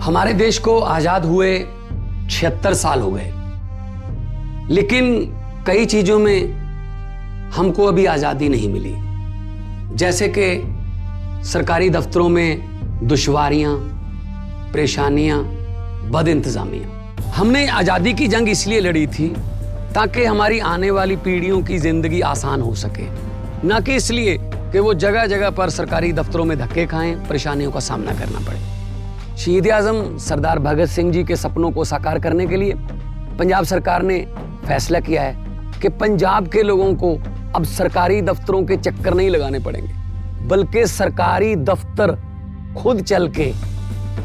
हमारे देश को आजाद हुए 76 साल हो गए, लेकिन कई चीजों में हमको अभी आजादी नहीं मिली। जैसे कि सरकारी दफ्तरों में दुश्वारियां, परेशानियां, बदइंतजामियां। हमने आजादी की जंग इसलिए लड़ी थी ताकि हमारी आने वाली पीढ़ियों की जिंदगी आसान हो सके, ना कि इसलिए कि वो जगह जगह पर सरकारी दफ्तरों में धक्के खाएं, परेशानियों का सामना करना पड़े। शहीद आजम सरदार भगत सिंह जी के सपनों को साकार करने के लिए पंजाब सरकार ने फैसला किया है कि पंजाब के लोगों को अब सरकारी दफ्तरों के चक्कर नहीं लगाने पड़ेंगे, बल्कि सरकारी दफ्तर खुद चल के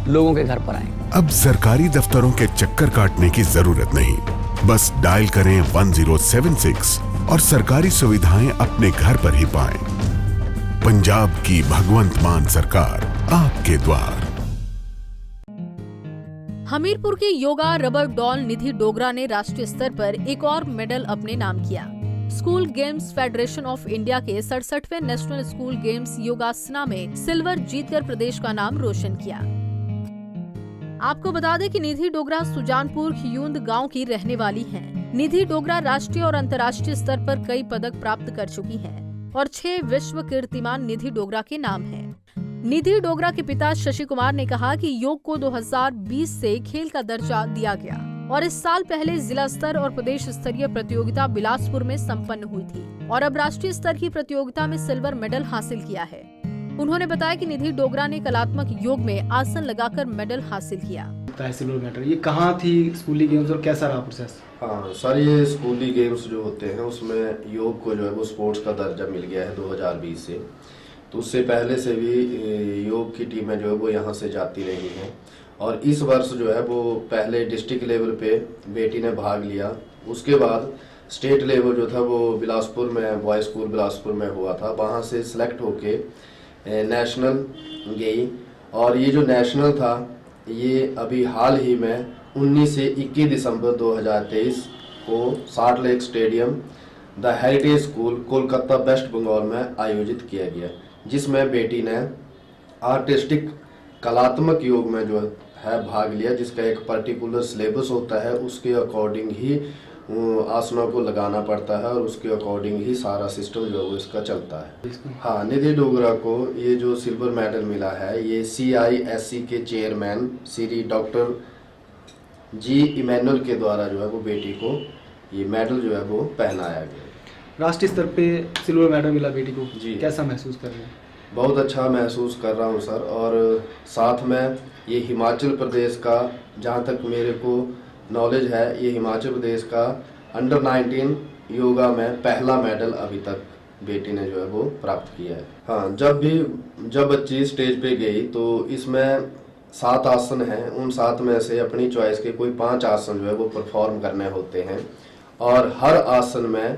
लोगों के घर पर आएंगे। अब सरकारी दफ्तरों के चक्कर काटने की जरूरत नहीं, बस डायल करें 1076 और सरकारी सुविधाएं अपने घर पर ही पाएं। पंजाब की भगवंत मान सरकार आपके द्वार। हमीरपुर की योगा रबर डॉल निधि डोगरा ने राष्ट्रीय स्तर पर एक और मेडल अपने नाम किया। School games federation of India के 67वें नेशनल स्कूल गेम्स योगासना में सिल्वर जीतकर प्रदेश का नाम रोशन किया। आपको बता दें कि निधि डोगरा सुजानपुर खियूंद गांव की रहने वाली हैं। निधि डोगरा राष्ट्रीय और अंतर्राष्ट्रीय स्तर पर कई पदक प्राप्त कर चुकी हैं और 6 विश्व कीर्तिमान निधि डोगरा के नाम हैं। निधि डोगरा के पिता शशि कुमार ने कहा कि योग को 2020 से खेल का दर्जा दिया गया और इस साल पहले जिला स्तर और प्रदेश स्तरीय प्रतियोगिता बिलासपुर में संपन्न हुई थी और अब राष्ट्रीय स्तर की प्रतियोगिता में सिल्वर मेडल हासिल किया है। उन्होंने बताया कि निधि डोगरा ने कलात्मक योग में आसन लगाकर मेडल हासिल किया। सिल्वर मेडल ये कहाँ थी स्कूली गेम्स और कैसा रहा प्रोसेस? हाँ सर, ये स्कूली गेम्स जो होते हैं उसमें योग को जो है वो स्पोर्ट्स का दर्जा मिल गया है 2020 से। तो उससे पहले से भी योग की टीमें जो है वो यहाँ से जाती रही हैं और इस वर्ष जो है वो पहले डिस्ट्रिक्ट लेवल पे बेटी ने भाग लिया। उसके बाद स्टेट लेवल जो था वो बिलासपुर में बॉय स्कूल बिलासपुर में हुआ था, वहाँ से सिलेक्ट होके नेशनल गई और ये जो नेशनल था ये अभी हाल ही में 19 से 21 दिसंबर 2023 को Salt Lake stadium the Heritage school Kolkata West Bengal में आयोजित किया गया, जिसमें बेटी ने आर्टिस्टिक कलात्मक योग में जो है भाग लिया, जिसका एक पर्टिकुलर सिलेबस होता है, उसके अकॉर्डिंग ही आसनों को लगाना पड़ता है और उसके अकॉर्डिंग ही सारा सिस्टम जो है इसका चलता है। हाँ, निधि डोगरा को ये जो सिल्वर मेडल मिला है ये CISC के चेयरमैन श्री डॉक्टर जी इमैनुअल के द्वारा जो है वो बेटी को ये मेडल जो है वो पहनाया गया। राष्ट्रीय स्तर पे सिल्वर मेडल मिला बेटी को जी, कैसा महसूस कर रहे हैं? बहुत अच्छा महसूस कर रहा हूँ सर, और साथ में ये हिमाचल प्रदेश का, जहाँ तक मेरे को नॉलेज है, ये हिमाचल प्रदेश का अंडर 19 योगा में पहला मेडल अभी तक बेटी ने जो है वो प्राप्त किया है। हाँ, जब बच्ची स्टेज पे गई तो इसमें 7 आसन हैं, उन 7 में से अपनी चॉइस के कोई 5 आसन जो है वो परफॉर्म करने होते हैं और हर आसन में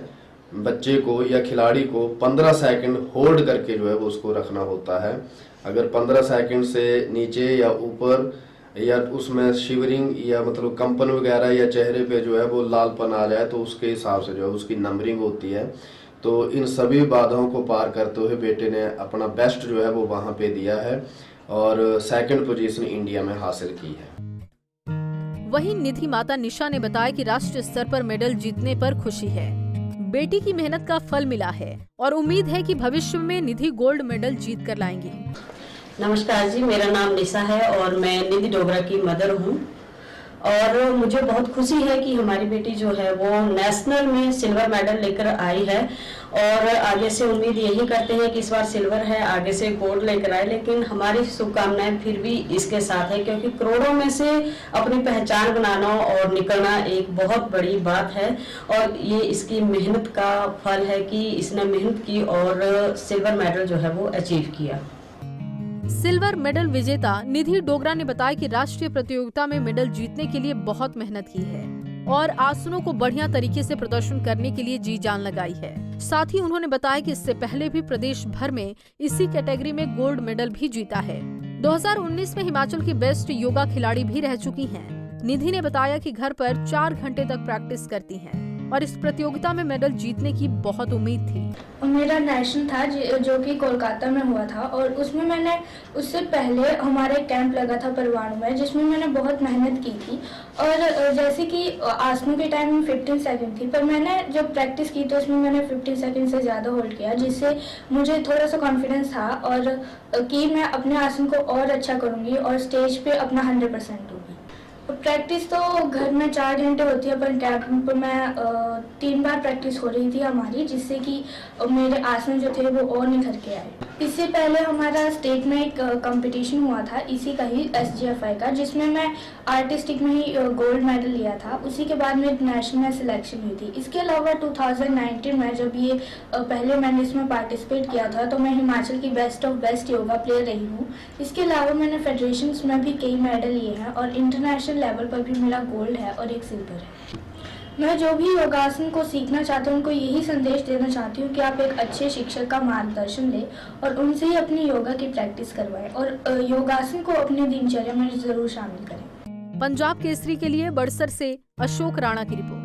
बच्चे को या खिलाड़ी को 15 सेकंड होल्ड करके जो है वो उसको रखना होता है। अगर 15 सेकंड से नीचे या ऊपर या उसमें शिवरिंग या मतलब कंपन वगैरह या चेहरे पे जो है वो लालपन आ जाए तो उसके हिसाब से जो है उसकी नंबरिंग होती है। तो इन सभी बाधाओं को पार करते हुए बेटे ने अपना बेस्ट जो है वो वहाँ पे दिया है और 2nd पोजीशन इंडिया में हासिल की है। वहीं निधि माता निशा ने बताया कि राष्ट्रीय स्तर पर मेडल जीतने पर खुशी है। बेटी की मेहनत का फल मिला है और उम्मीद है कि भविष्य में निधि गोल्ड मेडल जीत कर लाएंगी। नमस्कार जी, मेरा नाम निशा है और मैं निधि डोगरा की मदर हूँ और मुझे बहुत खुशी है कि हमारी बेटी जो है वो नेशनल में सिल्वर मेडल लेकर आई है और आगे से उम्मीद यही करते हैं कि इस बार सिल्वर है, आगे से गोल्ड लेकर आए। लेकिन हमारी शुभकामनाएं फिर भी इसके साथ है, क्योंकि करोड़ों में से अपनी पहचान बनाना और निकलना एक बहुत बड़ी बात है और ये इसकी मेहनत का फल है कि इसने मेहनत की और सिल्वर मेडल जो है वो अचीव किया। सिल्वर मेडल विजेता निधि डोगरा ने बताया कि राष्ट्रीय प्रतियोगिता में मेडल जीतने के लिए बहुत मेहनत की है और आसनों को बढ़िया तरीके से प्रदर्शन करने के लिए जी जान लगाई है। साथ ही उन्होंने बताया कि इससे पहले भी प्रदेश भर में इसी कैटेगरी में गोल्ड मेडल भी जीता है। 2019 में हिमाचल की बेस्ट योगा खिलाड़ी भी रह चुकी हैं। निधि ने बताया कि घर पर 4 घंटे तक प्रैक्टिस करती हैं। और इस प्रतियोगिता में मेडल जीतने की बहुत उम्मीद थी। मेरा नेशनल था जो कि कोलकाता में हुआ था, और उसमें मैंने उससे पहले हमारा एक कैंप लगा था परवाणु में, जिसमें मैंने बहुत मेहनत की थी। और जैसे कि आसनों के टाइम में 15 सेकंड थी, पर मैंने जब प्रैक्टिस की तो उसमें मैंने 15 सेकंड से ज़्यादा होल्ड किया, जिससे मुझे थोड़ा सा कॉन्फिडेंस था और कि मैं अपने आसन को और अच्छा करूँगी और स्टेज पे अपना 100% दूँगी। प्रैक्टिस तो घर में 4 घंटे होती है, पर कैंप पर मैं 3 बार प्रैक्टिस हो रही थी हमारी, जिससे कि मेरे आसन जो थे वो और निखर के आए। इससे पहले हमारा स्टेट में एक कंपटीशन हुआ था, इसी का ही SGFI का, जिसमें मैं आर्टिस्टिक में ही गोल्ड मेडल लिया था। उसी के बाद में नेशनल में सिलेक्शन हुई थी। इसके अलावा 2019 में जब ये पहले मैंने इसमें पार्टिसिपेट किया था, तो मैं हिमाचल की best of best yoga player रही हूँ। इसके अलावा मैंने फेडरेशंस में भी कई मेडल लिए हैं और इंटरनेशनल लेवल पर भी मेरा गोल्ड है और एक सिल्वर है। मैं जो भी योगासन को सीखना चाहते हैं उनको यही संदेश देना चाहती हूँ कि आप एक अच्छे शिक्षक का मार्गदर्शन लें और उनसे ही अपनी योगा की प्रैक्टिस करवाएं और योगासन को अपनी दिनचर्या में जरूर शामिल करें। पंजाब केसरी के लिए बड़सर से अशोक राणा की रिपोर्ट।